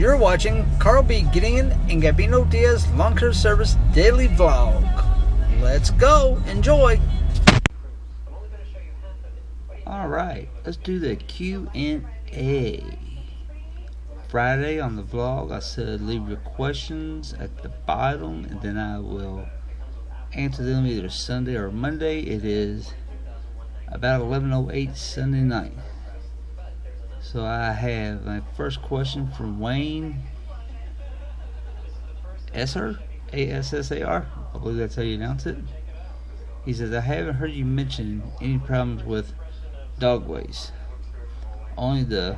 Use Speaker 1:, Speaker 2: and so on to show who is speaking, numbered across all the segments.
Speaker 1: You're watching Carl B. Gideon and Gabino Diaz Lawn Care Service Daily Vlog. Let's go. Enjoy. Alright, let's do the Q&A. Friday on the vlog, I said leave your questions at the bottom and then I will answer them either Sunday or Monday. It is about 11:08 Sunday night. So I have my first question from Wayne Esser, A-S-S-A-R. I believe that's how you announce it. He says, I haven't heard you mention any problems with dog waste. Only the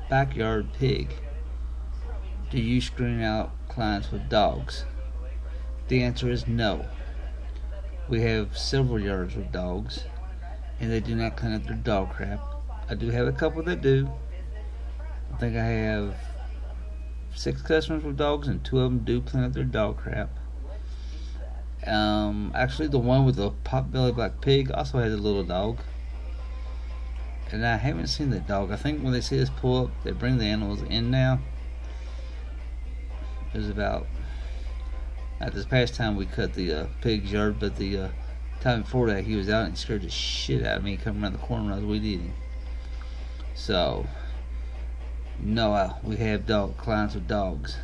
Speaker 1: backyard pig. Do you screen out clients with dogs? The answer is no. We have several yards with dogs, and they do not clean up their dog crap. I do have a couple that do. I think I have 6 customers with dogs, and 2 of them do clean up their dog crap. Actually, the one with the pot-bellied black pig also has a little dog, and I haven't seen the dog. I think when they see us pull up, they bring the animals in now. It was about at this past time we cut the pig's yard, but the time before that he was out and scared the shit out of me coming around the corner when I was weed eating. So no, we have clients with dogs.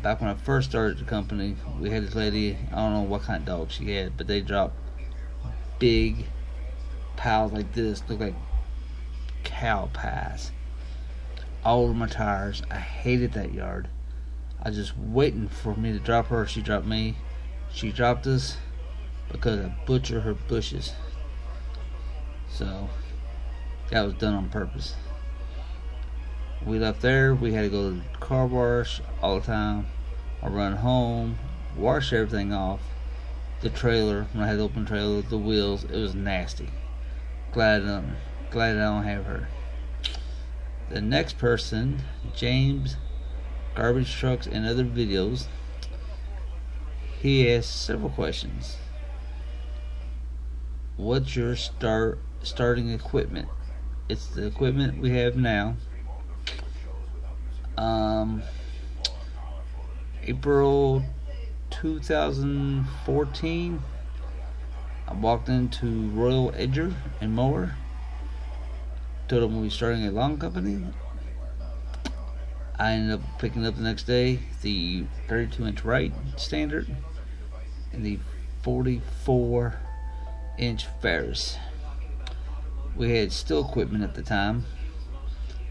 Speaker 1: Back when I first started the company, we had this lady, I don't know what kind of dog she had, but they dropped big piles like this, look like cow pies, all over my tires. I hated that yard. I was just waiting for me to drop her. She dropped me. She dropped us because I butchered her bushes. So that was done on purpose. We left there. We had to go to the car wash all the time. I run home, wash everything off. The trailer, when I had the open trailer, the wheels, it was nasty. Glad I don't have her. The next person, James, Garbage Trucks and Other Videos. He has several questions. What's your starting equipment? It's the equipment we have now. April 2014, I walked into Royal Edger and Mower. Told them we were starting a lawn company. I ended up picking up the next day the 32-inch right standard and the 44-inch Ferris. We had still equipment at the time.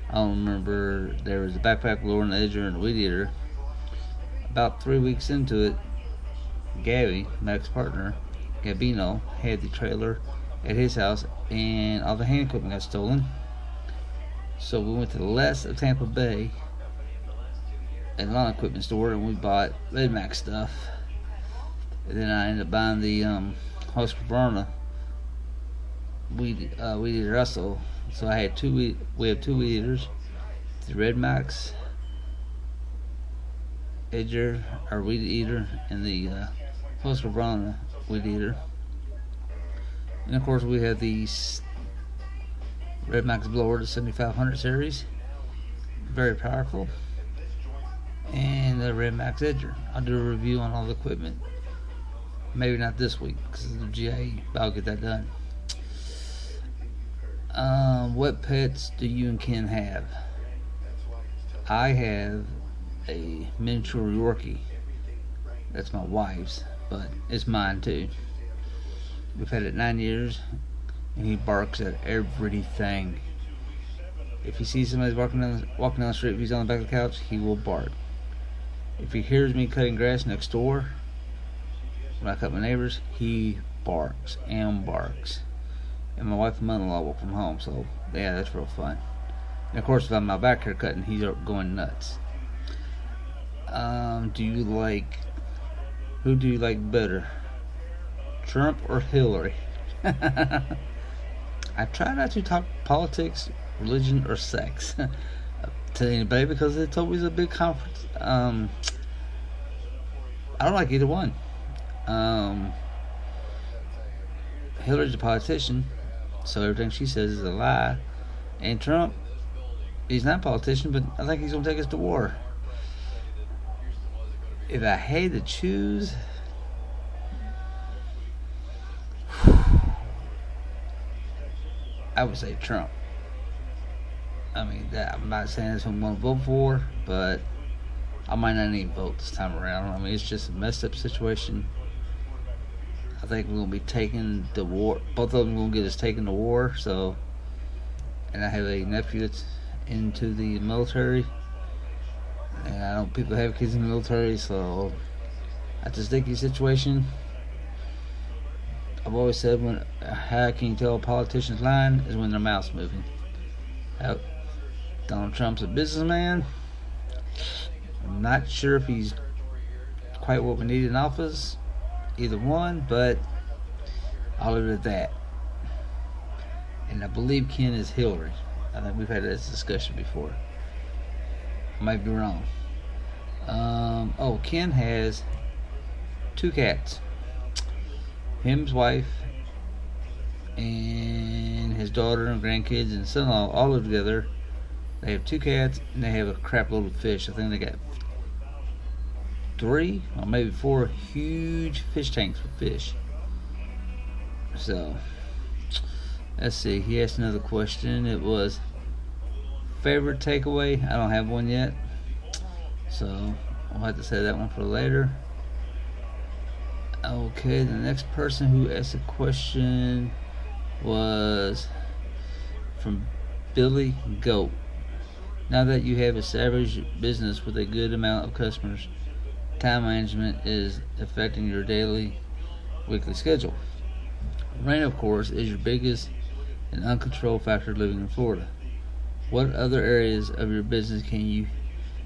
Speaker 1: I don't remember. There was a backpack blower, an edger, and a weed eater. About 3 weeks into it, Gabby, my ex-partner, Gabino, had the trailer at his house, and all the hand equipment got stolen. So we went to the Les of Tampa Bay, a lawn equipment store, and we bought Red Max stuff. And then I ended up buying the Husqvarna weed eater also. So I had we have 2 weed eaters, the Red Max Edger, our weed eater, and the Husqvarna weed eater. And of course we have the Red Max blower, the 7500 series, very powerful, and the Red Max Edger. I'll do a review on all the equipment. Maybe not this week because of the GIE, but I'll get that done. What pets do you and Ken have? I have a miniature Yorkie. That's my wife's, but it's mine too. We've had it 9 years, and he barks at everything. If he sees somebody walking down the street, if he's on the back of the couch, he will bark. If he hears me cutting grass next door, when I cut my neighbors, he barks and barks. And my wife and mother-in-law work from home, so yeah, that's real fun. And of course, if I'm my back here cutting, he's going nuts. Who do you like better, Trump or Hillary? I try not to talk politics, religion, or sex to anybody because they told me it's a big conference. I don't like either one. Hillary's a politician, so everything she says is a lie. And Trump, He's not a politician, but I think he's going to take us to war. If I had to choose, I would say Trump. I mean, I'm not saying that's who I'm going to vote for, but I might not even vote this time around. I mean, it's just a messed up situation. I think we're going to be taking the war. Both of them are going to get us taken to war. So, and I have a nephew that's into the military. And I know people have kids in the military, so that's a sticky situation. I've always said, how can you tell a politician's lying is when their mouth's moving. Donald Trump's a businessman. I'm not sure if he's quite what we need in office, either one, but I'll leave it at that. And I believe Ken is Hillary. I think we've had this discussion before. I might be wrong. Ken has 2 cats. Him, his wife, and his daughter and grandkids and son-in-law all live together. They have 2 cats and they have a crap load of fish. I think they got 3 or maybe 4 huge fish tanks with fish. So, let's see. He asked another question. It was favorite takeaway. I don't have one yet, so I'll have to say that one for later. Okay, the next person who asked a question was from Billy Goat. Now that you have established business with a good amount of customers, time management is affecting your daily, weekly schedule. Rain, of course, is your biggest and uncontrolled factor living in Florida. What other areas of your business can you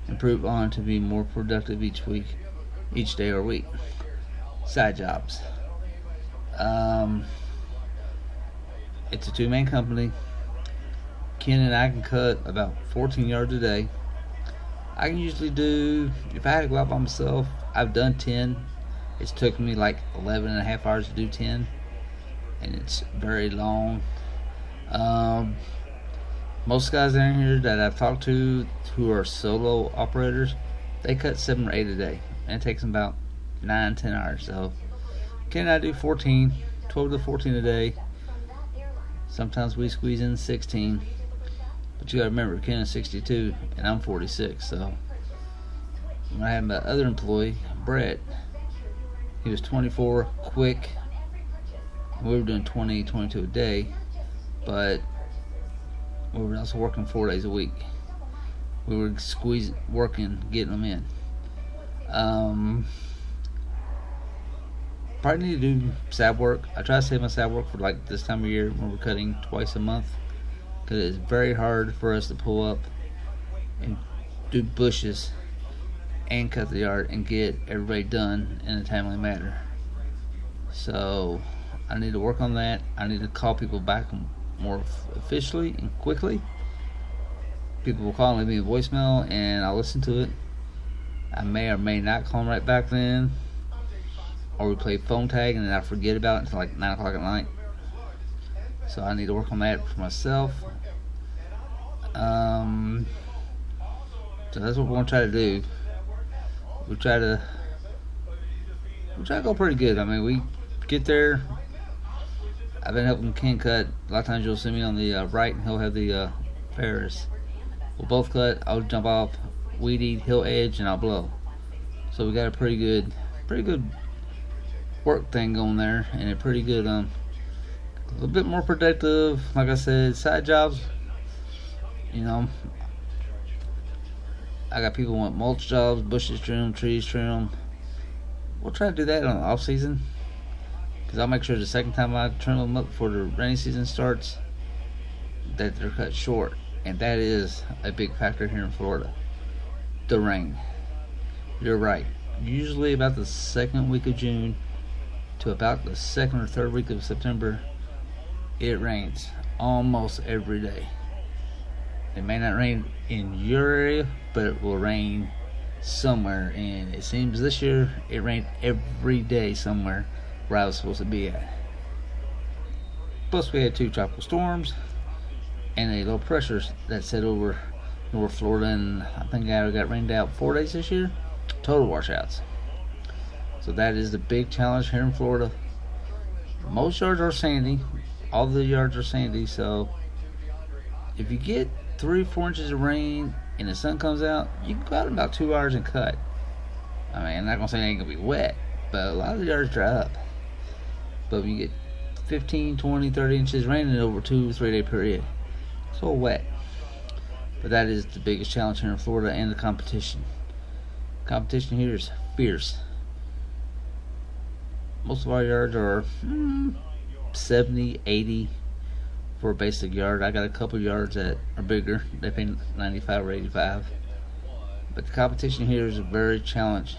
Speaker 1: improve on to be more productive each week, each day or week? Side jobs. It's a 2-man company. Ken and I can cut about 14 yards a day. I can usually do, if I had to go out by myself, I've done 10. It's took me like 11 and a half hours to do 10, and it's very long. Most guys down here that I've talked to who are solo operators, they cut 7 or 8 a day, and it takes them about 9-10 hours. So Ken and I do 12 to 14 a day. Sometimes we squeeze in 16, but you gotta remember, Ken is 62 and I'm 46. So when I had my other employee, Brett, he was 24 quick. We were doing 20, 22 a day, but we were also working 4 days a week. We were working, getting them in. Probably need to do sab work. I try to save my sab work for like this time of year when we're cutting twice a month, because it's very hard for us to pull up and do bushes and cut the yard and get everybody done in a timely manner. So I need to work on that. I need to call people back more officially and quickly. People will call and leave me a voicemail and I'll listen to it. I may or may not call them right back then, or we play phone tag and then I forget about it until like 9 o'clock at night. So I need to work on that for myself. So that's what we're gonna try to do. We try to go pretty good. I mean, we get there. I've been helping Ken cut. A lot of times you'll see me on the right and he'll have the Ferris. We'll both cut. I'll jump off, weed eat, he'll edge, and I'll blow. So we got a pretty good work thing going there, and a pretty good a little bit more productive. Like I said, side jobs, you know, I got people who want mulch jobs, bushes trim, trees trim. We'll try to do that on the off season, because I'll make sure the second time I trim them up before the rainy season starts that they're cut short. And that is a big factor here in Florida, the rain. You're right, usually about the second week of June to about the second or third week of September, it rains almost every day. It may not rain in your area, but it will rain somewhere, and it seems this year it rained every day somewhere where I was supposed to be at. Plus we had 2 tropical storms and a low pressure that set over North Florida, and I think I got rained out 4 days this year. Total washouts. So that is the big challenge here in Florida. Most yards are sandy. All the yards are sandy. So if you get 3 or 4 inches of rain and the sun comes out, you can go out in about 2 hours and cut. I mean, I'm not going to say it ain't going to be wet, but a lot of the yards dry up. But when you get 15, 20, 30 inches raining over a 2 or 3 day period, it's all wet. But that is the biggest challenge here in Florida, and the competition. Competition here is fierce. Most of our yards are 70, 80 for a basic yard. I got a couple yards that are bigger. They pay 95 or 85. But the competition here is very challenged.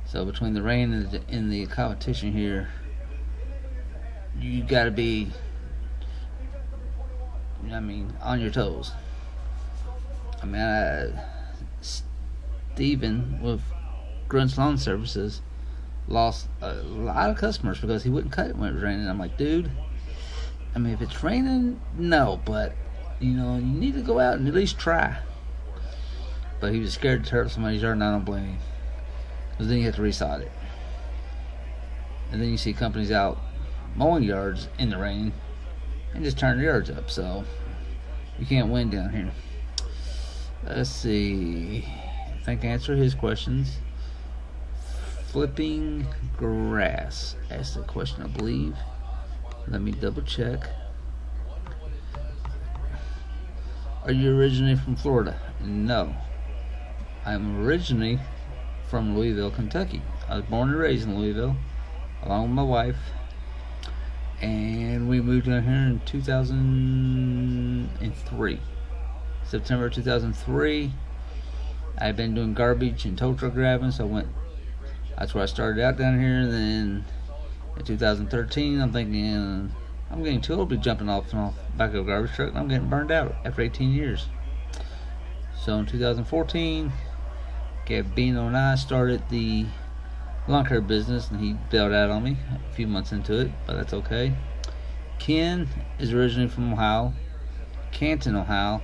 Speaker 1: So between the rain and the competition here, you got to be, on your toes. Steven with Grunt's Lawn Services lost a lot of customers because he wouldn't cut it when it was raining. I'm like, dude, if it's raining, no, but you need to go out and at least try. But he was scared to tear up somebody's yard, and I don't blame him, because then you have to resod it. And then you see companies out mowing yards in the rain and just turn the yards up, so you can't win down here. Let's see. I think I answered his questions. Flipping grass. Asked the question, I believe. Let me double check. Are you originally from Florida? No. I'm originally from Louisville, Kentucky. I was born and raised in Louisville, along with my wife. And we moved down here in 2003. September 2003. I've been doing garbage and tow truck grabbing, so that's where I started out down here. And then in 2013, I'm thinking, I'm getting too old to be jumping off the back of a garbage truck, and I'm getting burned out after 18 years. So in 2014, Gabino and I started the lawn care business, and he bailed out on me a few months into it, but that's okay. Ken is originally from Ohio, Canton, Ohio.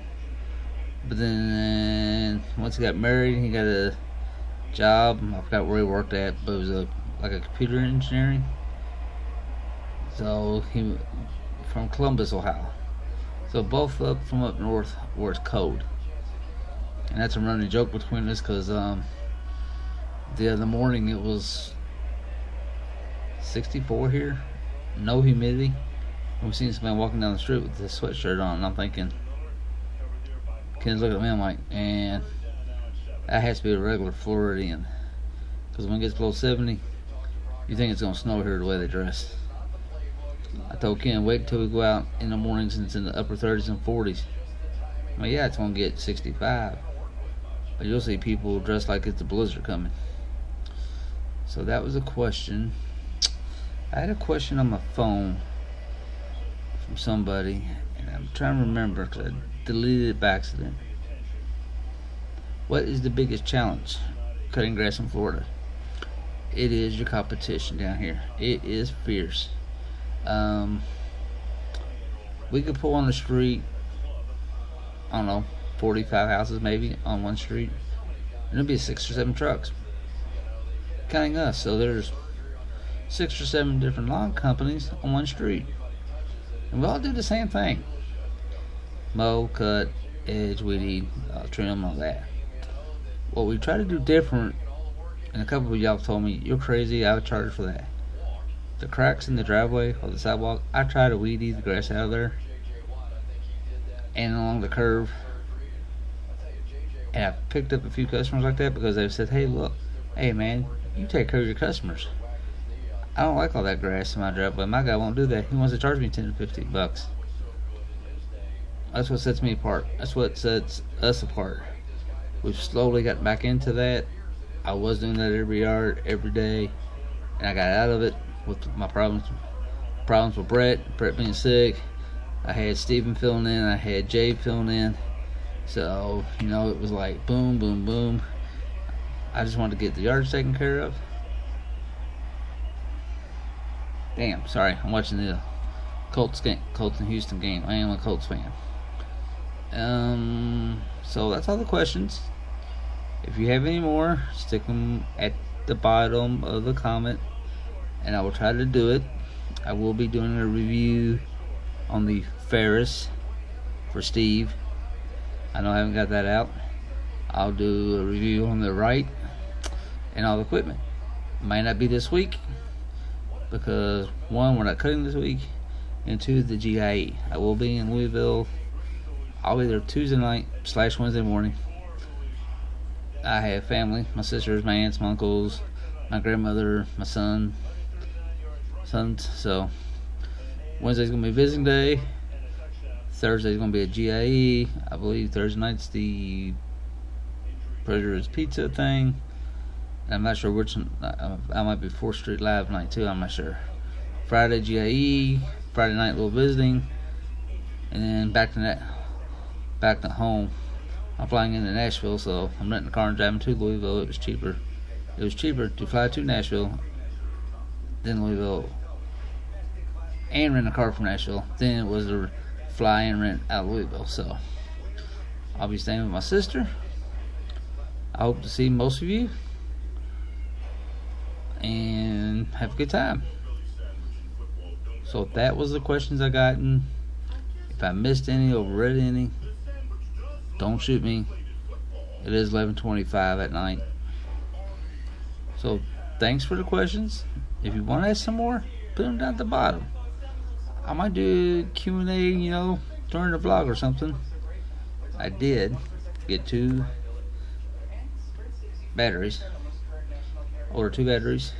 Speaker 1: But then once he got married, he got a job. I forgot where he worked at, but it was like a computer engineering. So he from Columbus, Ohio. So both up from up north where it's cold. And that's a running joke between us, because the other morning it was 64 here, no humidity. And we seen somebody walking down the street with a sweatshirt on, and I'm thinking, Ken's looking at me, I'm like, and that has to be a regular Floridian, because when it gets below 70, you think it's going to snow here the way they dress. I told Ken, wait until we go out in the mornings and it's in the upper 30s and 40s. Yeah, it's going to get 65, but you'll see people dressed like it's a blizzard coming. So that was a question. I had a question on my phone from somebody, and I'm trying to remember because I deleted it by accident. What is the biggest challenge cutting grass in Florida? It is your competition down here. It is fierce. We could pull on the street, I don't know, 45 houses maybe on one street, and there'll be 6 or 7 trucks counting us. So there's 6 or 7 different lawn companies on one street, and we all do the same thing: mow, cut, edge, weed eat, trim, all that. What we try to do different, and a couple of y'all told me, you're crazy, I would charge for that. The cracks in the driveway or the sidewalk, I try to weed eat the grass out of there and along the curve. And I've picked up a few customers like that because they've said, hey, look, hey man, you take care of your customers. I don't like all that grass in my driveway. My guy won't do that. He wants to charge me $10 to $50. That's what sets me apart. That's what sets us apart. We've slowly got back into that. I was doing that every yard, every day, and I got out of it with my problems with Brett being sick. I had Steven filling in, I had Jay filling in. So, it was like boom, boom, boom. I just wanted to get the yards taken care of. Damn, sorry, I'm watching the Colts and Houston game. I am a Colts fan. So So that's all the questions. If you have any more, stick them at the bottom of the comment, and I will try to do it. I will be doing a review on the Ferris for Steve. I know I haven't got that out. I'll do a review on the Wright and all the equipment. Might not be this week because 1, we're not cutting this week, and 2, the GIE. I will be in Louisville. I'll be there Tuesday night / Wednesday morning. I have family, my sisters, my aunts, my uncles, my grandmother, my sons. So Wednesday's gonna be visiting day. Thursday's gonna be a GIE. I believe Thursday night's the Predator's Pizza thing. And I'm not sure which one. I might be 4th Street Live night too. I'm not sure. Friday GIE. Friday night little visiting, and then back to home. I'm flying into Nashville, so I'm renting a car and driving to Louisville. It was cheaper. It was cheaper to fly to Nashville than Louisville, and rent a car from Nashville than it was to fly and rent out of Louisville. So I'll be staying with my sister. I hope to see most of you and have a good time. So that was the questions I gotten. If I missed any or read any, don't shoot me. It is 11:25 at night. So thanks for the questions. If you want to ask some more, put them down at the bottom. I might do Q&A, during the vlog or something. I did get 2 batteries. Ordered 2 batteries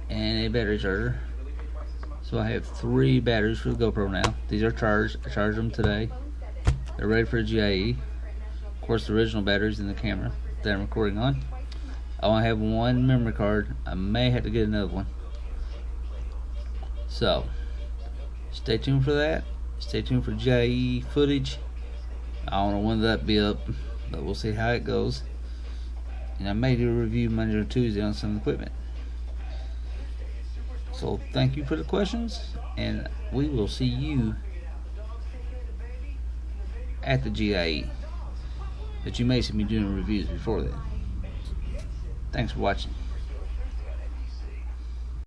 Speaker 1: and a battery charger. So I have 3 batteries for the GoPro now. These are charged. I charged them today. They're ready for a GIE. Of course, the original batteries in the camera that I'm recording on. I only have 1 memory card. I may have to get another one. So stay tuned for that. Stay tuned for GIE footage. I don't know when that'll be up, but we'll see how it goes. And I may do a review Monday or Tuesday on some equipment. So thank you for the questions, and we will see you at the GIE. But you may see me doing reviews before then. Thanks for watching.